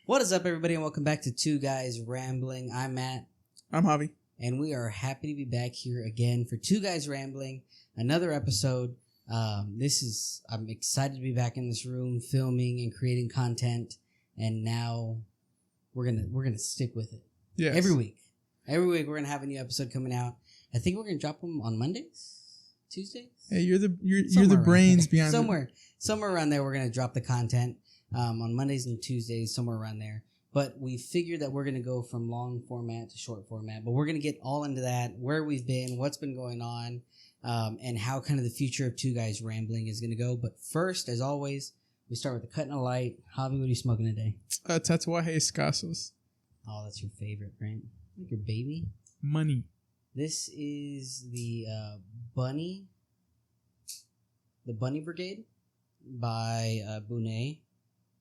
What is up, everybody, and welcome back to Two Guys Rambling. I'm Matt. I'm Javi. And we are happy to be back here again for Two Guys Rambling, another episode. I'm excited to be back in this room filming and creating content, and now we're gonna stick with it. Yes. Every week we're gonna have a new episode coming out. I think we're gonna drop them on Mondays, Tuesdays. Hey, you're the brains behind somewhere around there. We're gonna drop the content on Mondays and Tuesdays, somewhere around there. But we figured that we're gonna go from long format to short format. But we're gonna get all into that, where we've been, what's been going on, and how kind of the future of Two Guys Rambling is gonna go. But first, as always, we start with the cut and a light. Javi, what are you smoking today? Tatuaje escasos. Oh, that's your favorite, right? Like your baby? Money. This is the Bunny Brigade by Baaaack,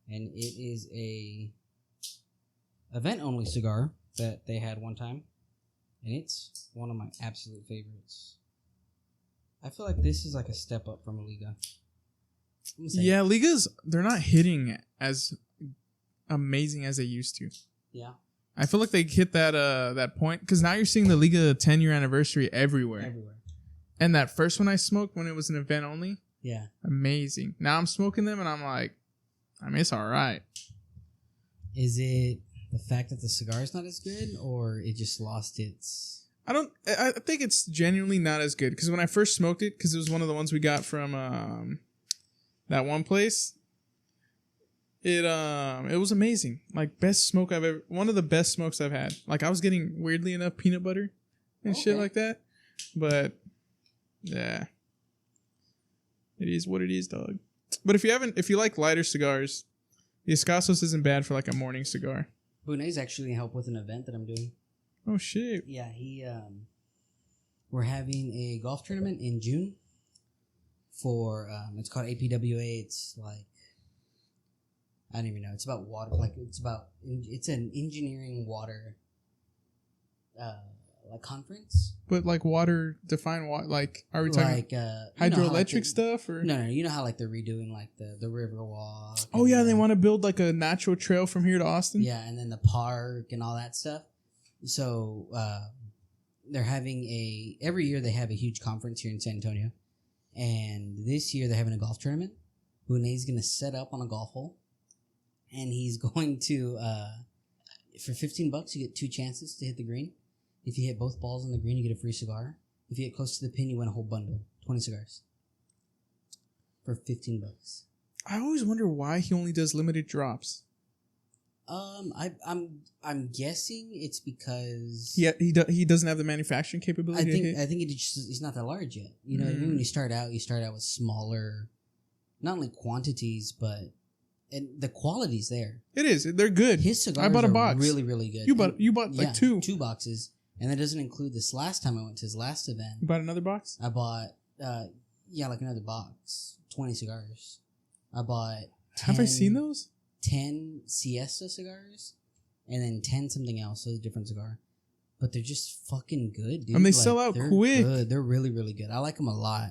and it is a event-only cigar that they had one time, and it's one of my absolute favorites. I feel like this is like a step up from a Liga. Yeah, Ligas, they're not hitting as amazing as they used to. Yeah. I feel like they hit that point because now you're seeing the Liga 10-year anniversary everywhere. And that first one I smoked when it was an event only, yeah, amazing. Now I'm smoking them and I'm like, I mean, it's all right. Is it the fact that the cigar is not as good, or it just lost its? I think it's genuinely not as good because when I first smoked it, because it was one of the ones we got from that one place. It was amazing. Like one of the best smokes I've had. Like I was getting weirdly enough peanut butter and shit like that. But yeah. It is what it is, dog. But if you like lighter cigars, the Escasos isn't bad for like a morning cigar. Baaaack's actually helped with an event that I'm doing. Oh shit. Yeah, we're having a golf tournament in June for it's called APWA. It's like, I don't even know. It's about water. Like it's an engineering water like conference. But like water, define what? Like, are we talking like hydroelectric stuff or? No. You know how like they're redoing like the river walk. Oh yeah, they want to build like a natural trail from here to Austin. Yeah, and then the park and all that stuff. So they're having every year they have a huge conference here in San Antonio, and this year they're having a golf tournament. Baaaack's gonna set up on a golf hole. And he's going to, for $15, you get 2 chances to hit the green. If you hit both balls on the green, you get a free cigar. If you get close to the pin, you win a whole bundle, 20 cigars, for $15. I always wonder why he only does limited drops. I'm guessing it's because he doesn't have the manufacturing capability. I think he's not that large yet. You know, when you start out with smaller, not only quantities but. And the quality's there. It is. They're good. His cigars I bought a box. Really, really good. You bought like two boxes, and that doesn't include this last time I went to his last event. You bought another box? I bought, like another box, 20 cigars. I bought. 10, have I seen those? 10 Siesta cigars, and then 10 something else. So it's a different cigar, but they're just fucking good, dude. And they sell out quick. Good. They're really, really good. I like them a lot.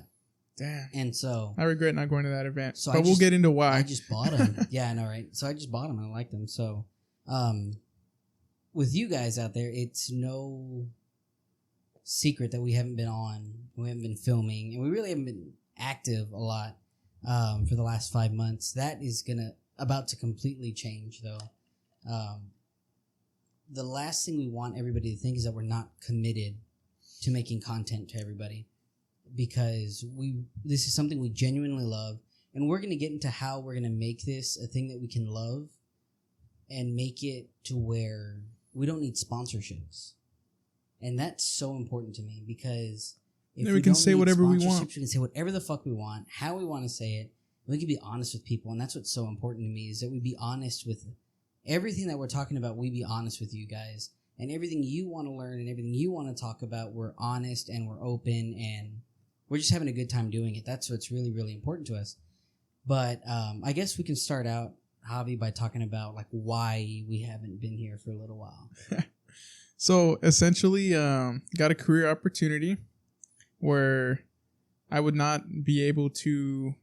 Damn. And so I regret not going to that event. So we'll get into why. I just bought them. Yeah, I know, right? So I just bought them. I like them. So with you guys out there, it's no secret that we haven't been on. We haven't been filming. And we really haven't been active a lot for the last 5 months. That is about to completely change, though. The last thing we want everybody to think is that we're not committed to making content to everybody. Because this is something we genuinely love, and we're going to get into how we're going to make this a thing that we can love and make it to where we don't need sponsorships. And that's so important to me, because if we can say whatever we want. We can say whatever the fuck we want, how we want to say it. We can be honest with people, and that's what's so important to me, is that we be honest with everything that we're talking about. We be honest with you guys, and everything you want to learn and everything you want to talk about, we're honest and we're open, and we're just having a good time doing it. That's what's really, really important to us. But I guess we can start out, Javi, by talking about like why we haven't been here for a little while. So essentially, got a career opportunity where I would not be able to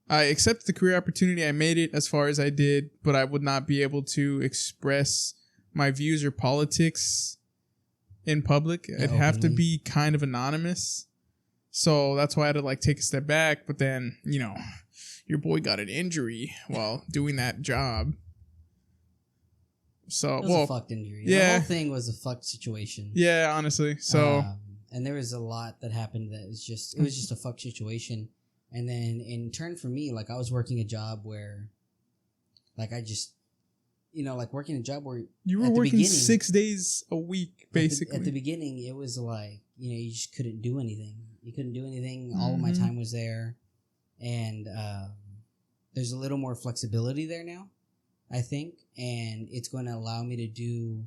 I accepted the career opportunity. I made it as far as I did, but I would not be able to express my views or politics in public. It'd have to be kind of anonymous. So that's why I had to like take a step back. But then, you know, your boy got an injury while doing that job. So, it was a fucked injury. Yeah. The whole thing was a fucked situation. Yeah, honestly. So, and there was a lot that happened that was just, it was just a fucked situation. And then in turn for me, like I was working a job where, like I just, you know, like working a job where you were working 6 days a week, basically. At the beginning, it was like, you know, you just couldn't do anything. You couldn't do anything. All of my time was there. And there's a little more flexibility there now, I think. And it's going to allow me to do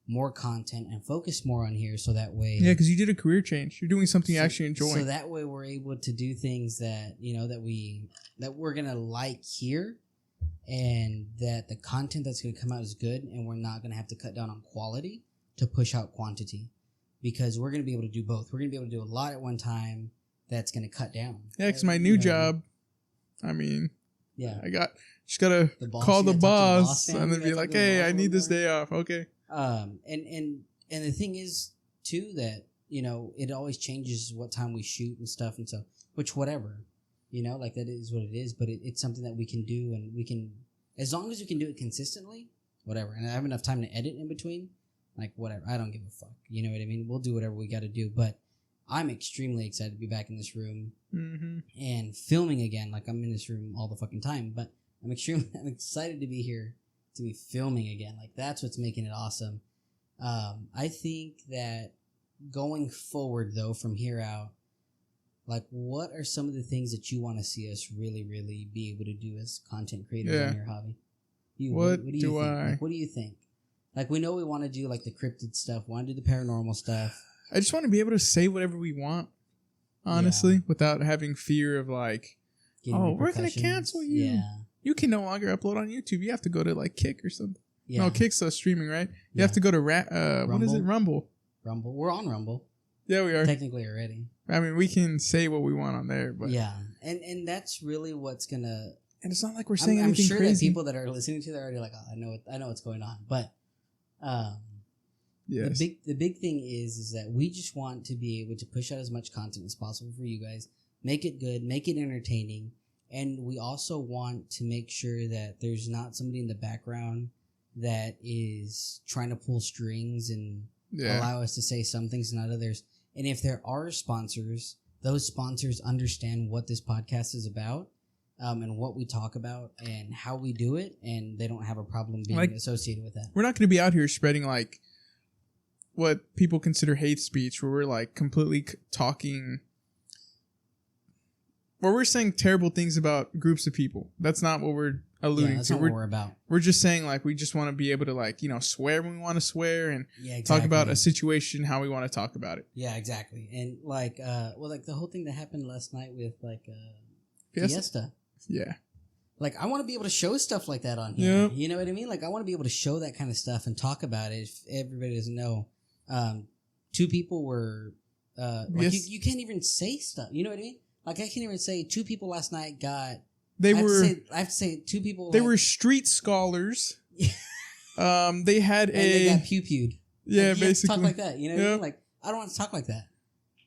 more content and focus more on here, so that way, yeah, because you did a career change. You're doing something you actually enjoy. So that way, we're able to do things that, you know, that we're gonna like here, and that the content that's gonna come out is good, and we're not gonna have to cut down on quality to push out quantity, because we're gonna be able to do both. We're gonna be able to do a lot at one time. That's gonna cut down. Yeah, because my new job, I mean, yeah, just gotta call the boss and then be like, hey, I need this day off. Okay. And the thing is too that, you know, it always changes what time we shoot and stuff, and so, which whatever, you know, like that is what it is, but it's something that we can do, and we can, as long as we can do it consistently, whatever, and I have enough time to edit in between, like whatever, I don't give a fuck, you know what I mean? We'll do whatever we got to do, but I'm extremely excited to be back in this room and filming again. Like I'm in this room all the fucking time, but I'm excited to be here, to be filming again. Like that's what's making it awesome. I think that going forward though, from here out, like what are some of the things that you want to see us really, really be able to do as content creators in your hobby? What do you think? Like, what do you think? Like we know we want to do like the cryptid stuff, want to do the paranormal stuff. I just want to be able to say whatever we want, honestly, without having fear of like, oh, we're going to cancel you. Yeah. You can no longer upload on YouTube. You have to go to like Kick or something. Yeah. No, Kick's streaming, right? You have to go to what is it? Rumble. Rumble. We're on Rumble. Yeah, we are. Technically already. I mean, we can say what we want on there, but yeah, and that's really what's gonna. And it's not like we're saying anything crazy. I'm sure that people that are listening to that are already like, oh, I know what's going on, but yes. The big thing is that we just want to be able to push out as much content as possible for you guys, make it good, make it entertaining. And we also want to make sure that there's not somebody in the background that is trying to pull strings and allow us to say some things and not others. And if there are sponsors, those sponsors understand what this podcast is about, and what we talk about and how we do it, and they don't have a problem being associated with that. We're not going to be out here spreading like what people consider hate speech, where we're like completely talking... Where we're saying terrible things about groups of people. That's not what we're alluding that's to. Not what we're about. We're just saying like we just want to be able to like, you know, swear when we want to swear and talk about a situation how we want to talk about it. Yeah, exactly. And like like the whole thing that happened last night with like Fiesta. Yeah. Like I want to be able to show stuff like that on here. You know what I mean? Like I want to be able to show that kind of stuff and talk about it. If everybody doesn't know, two people were you can't even say stuff. You know what I mean? Like I can't even say two people last night got. I have to say two people. They were street scholars. They had they got pew-pewed. Yeah, like, basically. Talk like that. You know what I mean? Like I don't want to talk like that.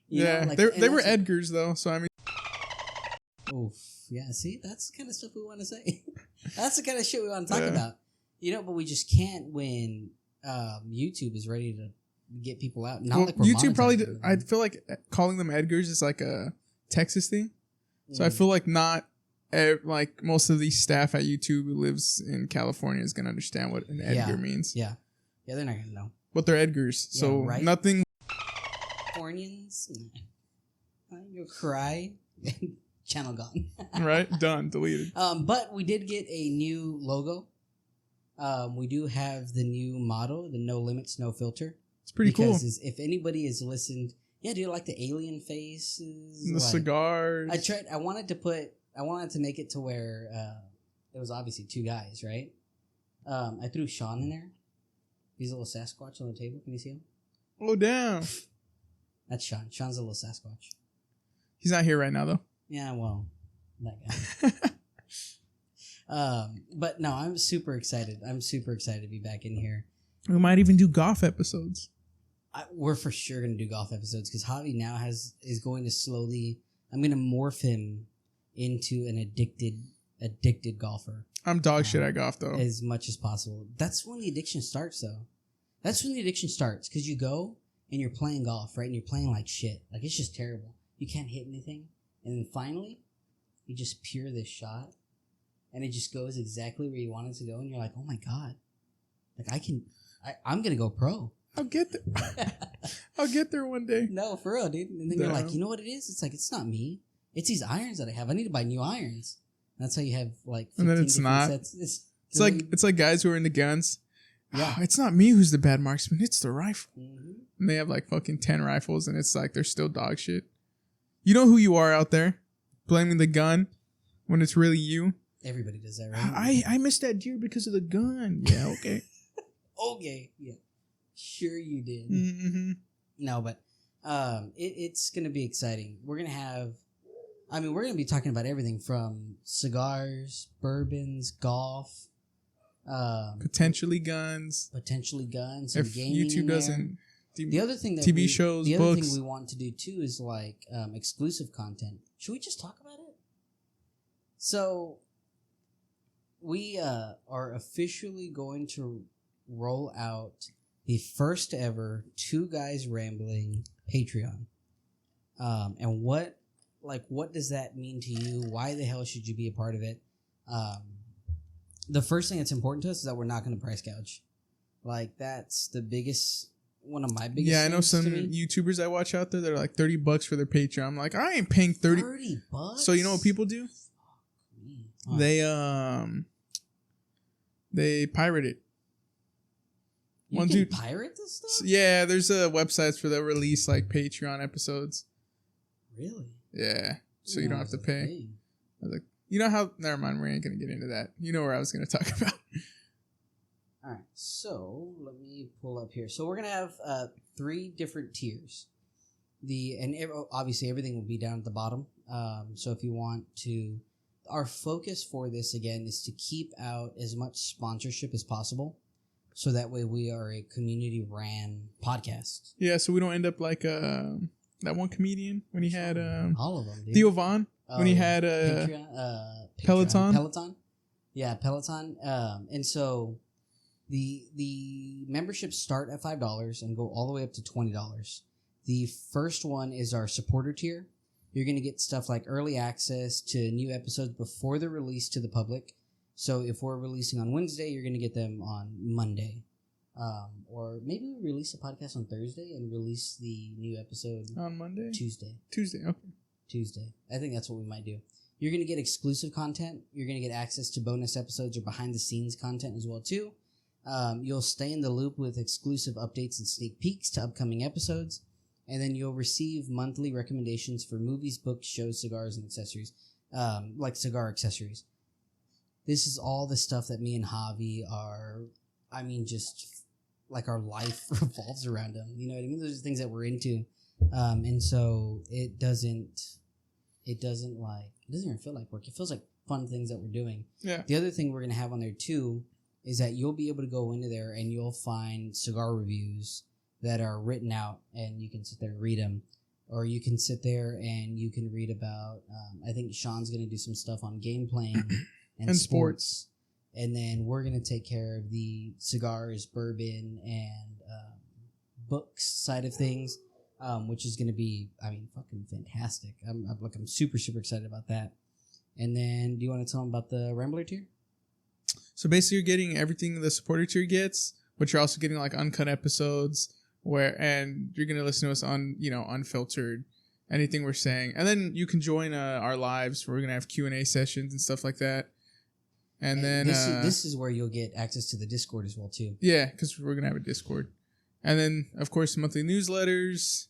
You know? Like, they were Edgars though, so I mean. Oof. Yeah. See, that's the kind of stuff we want to say. That's the kind of shit we want to talk about. You know, but we just can't when YouTube is ready to get people out. Not like we're YouTube probably. I feel like calling them Edgars is like a Texas thing. So I feel like not like most of the staff at YouTube who lives in California is going to understand what an Edgar means. Yeah, they're not going to know. But they're Edgars, so nothing. Californians, you'll cry. Channel gone. Right, done, deleted. But we did get a new logo. We do have the new motto, the no limits, no filter. It's pretty cool. Because if anybody has listened, do you like the alien faces? The cigars. I wanted to make it to where it was obviously two guys, right? I threw Sean in there. He's a little Sasquatch on the table. Can you see him? Oh, damn. That's Sean. Sean's a little Sasquatch. He's not here right now, though. Yeah, well, that guy. But no, I'm super excited. I'm super excited to be back in here. We might even do golf episodes. We're for sure gonna do golf episodes because Javi now is going to slowly. I'm gonna morph him into an addicted golfer. I'm dog shit at golf though. As much as possible. That's when the addiction starts, though. That's when the addiction starts because you go and you're playing golf, right? And you're playing like shit. Like it's just terrible. You can't hit anything, and then finally, you just pure this shot, and it just goes exactly where you want it to go, and you're like, oh my god, like I'm gonna go pro. I'll get there. I'll get there one day. No, for real, dude. And then you're like, you know what it is? It's like, it's not me. It's these irons that I have. I need to buy new irons. That's how you have like 15 and then it's not. Sets. It's like guys who are into guns. Yeah. It's not me who's the bad marksman. It's the rifle. Mm-hmm. And they have like fucking 10 rifles and it's like they're still dog shit. You know who you are out there blaming the gun when it's really you. Everybody does that, right? I missed that deer because of the gun. Yeah, okay. Okay, yeah. Sure you did. Mm-hmm. No, but it's going to be exciting. We're going to be talking about everything from cigars, bourbons, golf, potentially guns, and if gaming. YouTube doesn't. The other thing that TV shows, the other books. thing we want to do too is like exclusive content. Should we just talk about it? So we are officially going to roll out the first ever Two Guys Rambling Patreon. And what does that mean to you? Why the hell should you be a part of it? The first thing that's important to us is that we're not going to price gouge. Like that's one of my biggest. Yeah, I know some YouTubers I watch out there that are like $30 for their Patreon. I'm like, I ain't paying $30. So you know what people do? Huh. They pirate it. You can pirate this stuff? Yeah, there's websites for that release like Patreon episodes. Really? Yeah. So you don't have to pay. I was like, you know how? Never mind. We ain't gonna get into that. You know where I was gonna talk about. All right. So let me pull up here. So we're gonna have 3 different tiers. Obviously everything will be down at the bottom. So if you want to, our focus for this again is to keep out as much sponsorship as possible. So that way we are a community-ran podcast. Yeah, so we don't end up like that one comedian when he had all of them. Dude. Theo Vaughn when he had Peloton. Yeah, Peloton. And so the memberships start at $5 and go all the way up to $20. The first one is our supporter tier. You're going to get stuff like early access to new episodes before they're released to the public. So if we're releasing on Wednesday, you're going to get them on Monday. Or maybe we release the podcast on Thursday and release the new episode on Monday? Tuesday. Okay. Tuesday. I think that's what we might do. You're going to get exclusive content. You're going to get access to bonus episodes or behind-the-scenes content as well, too. You'll stay in the loop with exclusive updates and sneak peeks to upcoming episodes. And then you'll receive monthly recommendations for movies, books, shows, cigars, and accessories. Like cigar accessories. This is all the stuff that me and Javi are, just like our life revolves around them. You know what I mean? Those are things that we're into. And so it doesn't even feel like work. It feels like fun things that we're doing. Yeah. The other thing we're going to have on there too is that you'll be able to go into there and you'll find cigar reviews that are written out and you can sit there and read them. Or you can sit there and you can read about, I think Sean's going to do some stuff on game playing. And sports. And then we're going to take care of the cigars, bourbon, and books side of things, which is going to be, fucking fantastic. I'm super, super excited about that. And then do you want to tell them about the Rambler tier? So basically you're getting everything the supporter tier gets, but you're also getting like uncut episodes and you're going to listen to us on, unfiltered, anything we're saying. And then you can join our lives where we're going to have Q&A sessions and stuff like that. And then this is where you'll get access to the Discord as well too. Yeah, because we're gonna have a Discord, and then of course monthly newsletters.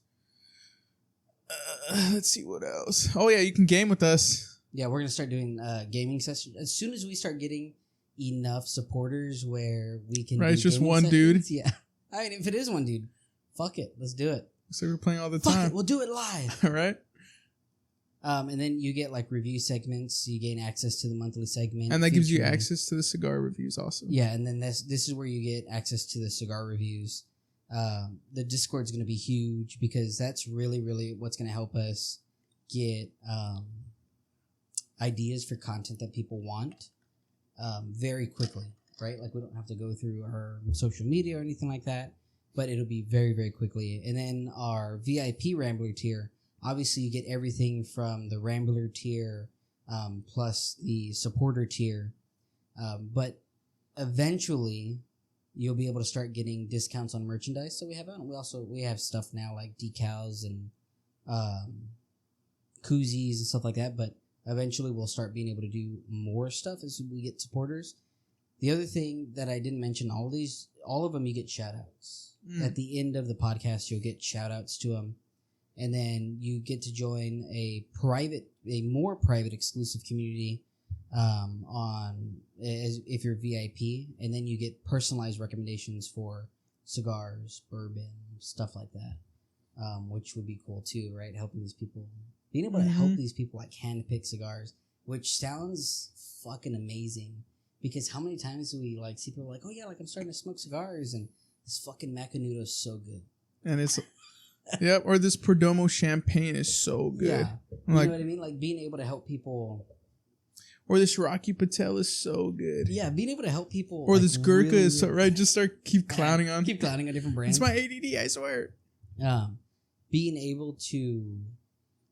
Let's see what else. Oh yeah, you can game with us. Yeah, we're gonna start doing gaming sessions as soon as we start getting enough supporters where we can. Right, do it's just gaming one sessions. dude. Yeah, if it is one dude, fuck it, let's do it. So we're playing all the fuck time. It, we'll do it live. Right. And then you get like review segments. You gain access to the monthly segment, and that gives you access to the cigar reviews also. Yeah, and then this is where you get access to the cigar reviews. The Discord's going to be huge because that's really, really what's going to help us get ideas for content that people want very quickly, right? Like we don't have to go through our social media or anything like that, but it'll be very, very quickly. And then our VIP Rambler tier, obviously you get everything from the Rambler tier plus the supporter tier, but eventually you'll be able to start getting discounts on merchandise. So we have stuff now like decals and koozies and stuff like that, but eventually we'll start being able to do more stuff as we get supporters. The other thing that I didn't mention, all of them you get shout outs. At the end of the podcast, you'll get shout outs to them. And then you get to join a more private exclusive community if you're VIP, and then you get personalized recommendations for cigars, bourbon, stuff like that, which would be cool too, right? Helping these people, being able to help these people like handpick cigars, which sounds fucking amazing. Because how many times do we like see people like, oh yeah, like I'm starting to smoke cigars, and this fucking Macanudo is so good, and it's yep, or this Perdomo champagne is so good. Yeah, you know what I mean? Like being able to help people. Or this Rocky Patel is so good. Yeah, being able to help people. Or like, this Gurkha really, is so right. Just keep clowning on different brands. It's my ADD, I swear. Being able to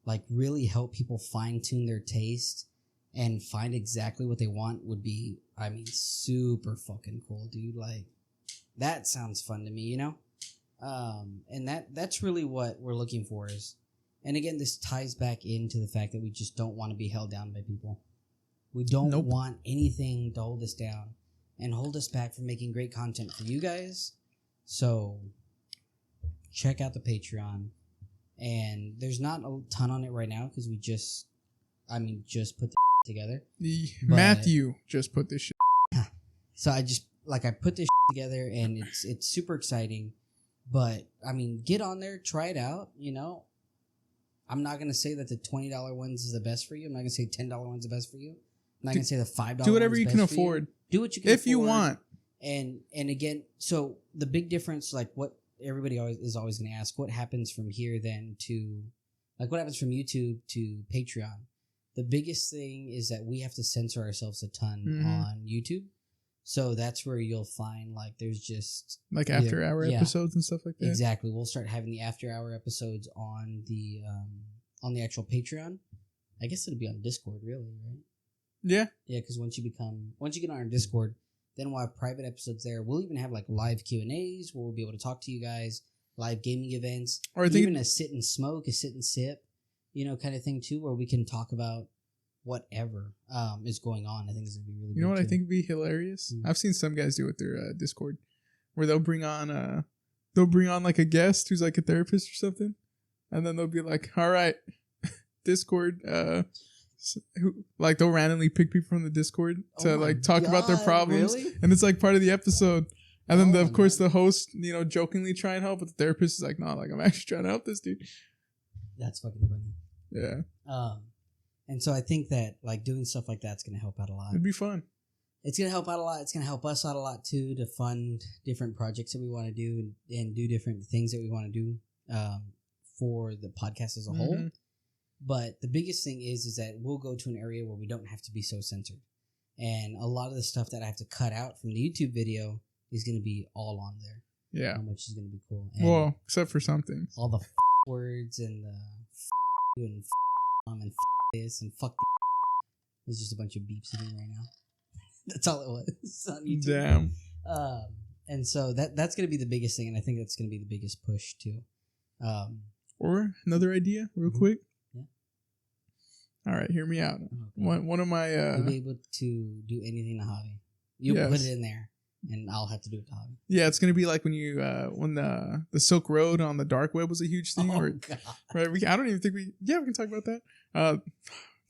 like really help people fine tune their taste and find exactly what they want would be, I mean, super fucking cool, dude. Like that sounds fun to me, you know. And that's really what we're looking for is, and again, this ties back into the fact that we just don't want to be held down by people. We don't want anything to hold us down and hold us back from making great content for you guys. So check out the Patreon. And there's not a ton on it right now because we just put the together. Matthew just put this shit. So I put this together and it's super exciting. But I mean, get on there, try it out, you know. I'm not going to say that the $20 ones is the best for you. I'm not going to say $10 one's the best for you. I'm not going to say the $5 do whatever you can afford. Do what you can afford. If you want. And again, so the big difference, like what everybody is always going to ask, what happens from here then to, like what happens from YouTube to Patreon? The biggest thing is that we have to censor ourselves a ton on YouTube. So that's where you'll find like there's just like after hour episodes and stuff like that. Exactly. We'll start having the after hour episodes on the actual Patreon. I guess it'll be on Discord, really, right? Yeah. Yeah, because once you get on our Discord, then we'll have private episodes there. We'll even have like live Q&As where we'll be able to talk to you guys, live gaming events, or even a sit and smoke, a sit and sip, you know, kind of thing too, where we can talk about whatever is going on. I think it's gonna be really. You know what I think would be hilarious? I've seen some guys do it with their Discord, where they'll bring on like a guest who's like a therapist or something, and then they'll be like, "All right, Discord." Like they'll randomly pick people from the Discord to talk about their problems, really? And it's like part of the episode. And then of course the host, you know, jokingly try and help, but the therapist is like, "No, like I'm actually trying to help this dude." That's fucking funny. Yeah. And so I think that like doing stuff like that's gonna help out a lot. It'd be fun. It's gonna help out a lot. It's gonna help us out a lot too to fund different projects that we want to do and do different things that we want to do for the podcast as a whole. But the biggest thing is that we'll go to an area where we don't have to be so censored. And a lot of the stuff that I have to cut out from the YouTube video is going to be all on there. Yeah. Which is going to be cool. And well, except for some things. All the words and the you and and this and fuck the There's just a bunch of beeps in right now. That's all it was on YouTube. Damn. And so that's going to be the biggest thing. And I think that's going to be the biggest push too. Or another idea real quick. All right, hear me out. Okay. One of my you'll be able to do anything to Javi. You put it in there, and I'll have to do it to Javi. Yeah, it's gonna be like when you when the Silk Road on the dark web was a huge thing. God. Right? I don't even think we can talk about that.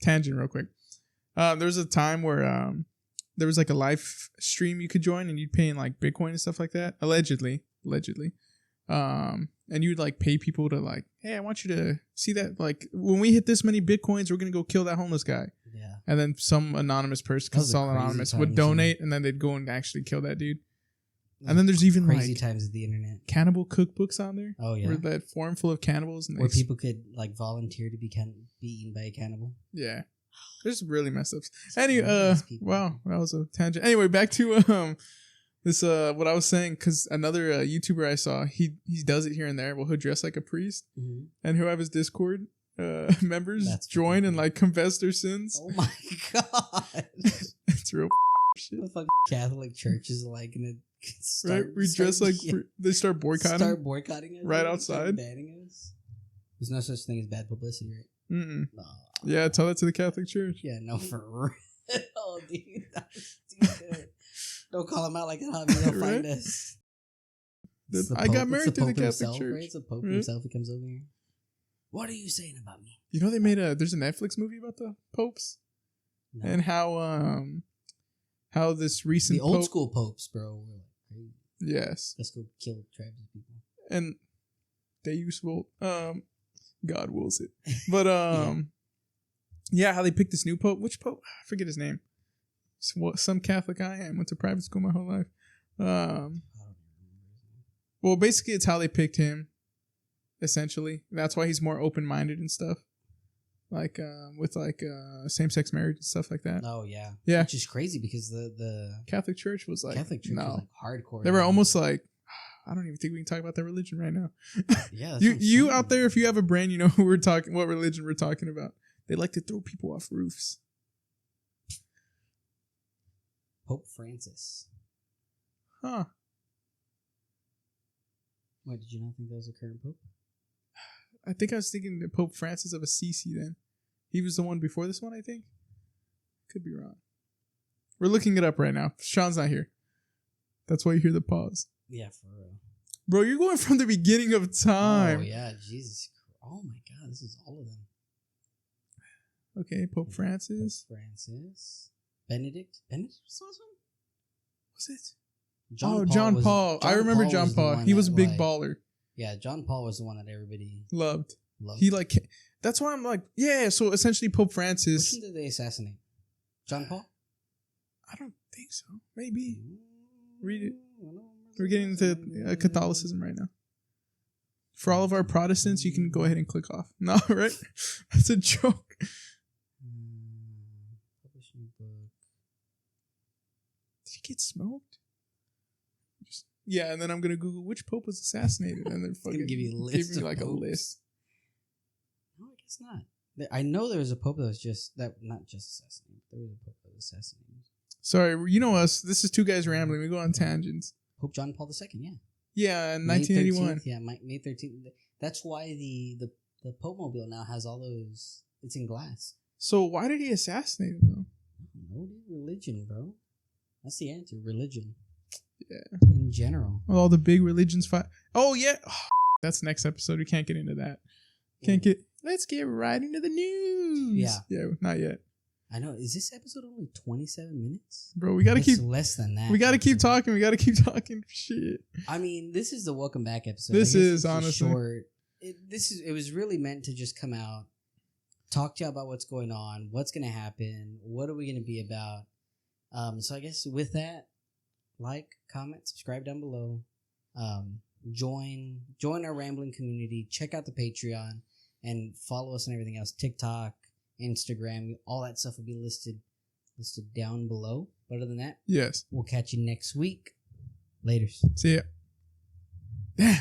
Tangent real quick. There was a time where there was like a live stream you could join, and you'd pay in like Bitcoin and stuff like that. Allegedly. And you'd like pay people to like, hey, I want you to see that, like, when we hit this many bitcoins, we're gonna go kill that homeless guy. Yeah. And then some anonymous person, because it's all anonymous, would donate, and then they'd go and actually kill that dude. And then there's even crazy like times of the internet. cannibal cookbooks on there. Oh yeah. Where that forum full of cannibals, and where people could like volunteer to be eaten by a cannibal. Yeah. There's really messed up. Anyway, wow, that was a tangent. Anyway, back to this what I was saying, because another YouTuber I saw, he does it here and there. Well, he'll dress like a priest, and he'll have his Discord members join and like confess their sins. Oh my god, it's real shit. The fucking Catholic Church is like gonna start. Right, we dress like they start boycotting. Start boycotting us right outside. Banning us. There's no such thing as bad publicity, right? Mm-mm. No. Yeah, tell that to the Catholic Church. Yeah, no, for real. Oh, dude, that's stupid. Don't call him out like that. They'll find us. I got married through the Catholic Church. Right? It's the Pope himself who comes over here. What are you saying about me? You know they made there's a Netflix movie about the popes, and how this recent the old school popes, bro, were like crazy. Yes. Let's go kill tribes of people. And they useful. God wills it, but yeah, how they picked this new pope. Which pope? I forget his name. Some Catholic I am. Went to private school my whole life. Well, basically, it's how they picked him. Essentially, that's why he's more open-minded and stuff. Like with like same-sex marriage and stuff like that. Oh yeah, yeah. Which is crazy because the Catholic Church was like was like hardcore. They were almost like, I don't even think we can talk about their religion right now. Yeah, you out there, if you have a brain, you know who we're talking, what religion we're talking about. They like to throw people off roofs. Pope Francis. Huh. Why did you not think that was a current pope? I think I was thinking the Pope Francis of Assisi then. He was the one before this one, I think. Could be wrong. We're looking it up right now. Sean's not here. That's why you hear the pause. Yeah, for real. Bro, you're going from the beginning of time. Oh, yeah. Jesus. Oh, my God. This is all of them. Okay, Pope Francis. Pope Francis. Benedict? Benedict was the last one? Was it? John Paul. I remember John Paul. He was a big baller. Yeah, John Paul was the one that everybody loved. He like, that's why I'm like, yeah. So essentially, Pope Francis. Which one did they assassinate? John Paul? I don't think so. Maybe. Read it. We're getting into Catholicism right now. For all of our Protestants, you can go ahead and click off. No, right? That's a joke. Publishing book. Did he get smoked? Yeah, and then I'm gonna Google which pope was assassinated, and they're fucking give you a list. Give me like a list. No, I guess not. I know there was a pope that was not just assassinated. There was a pope that was assassinated. Sorry, you know us. This is two guys rambling. We go on tangents. Pope John Paul II. Yeah. Yeah, in 1981. Yeah, May 13th. That's why the Pope Mobile now has all those. It's in glass. So why did he assassinate him though? No, religion, bro. That's the answer. Religion. Yeah. In general. All the big religions fight. Oh yeah. Oh, that's next episode. We can't get into that. Let's get right into the news. Yeah. Yeah, not yet. I know. Is this episode only 27 minutes? Bro, we gotta keep less than that. We gotta keep talking. We gotta keep talking. Shit. I mean, this is the welcome back episode. This is honestly short. It was really meant to just come out, talk to you about what's going on, what's gonna happen, what are we gonna be about. So I guess with that, like, comment, subscribe down below. Join our rambling community. Check out the Patreon and follow us on everything else. TikTok, Instagram, all that stuff will be listed down below. But other than that, yes, we'll catch you next week. Laters. See ya.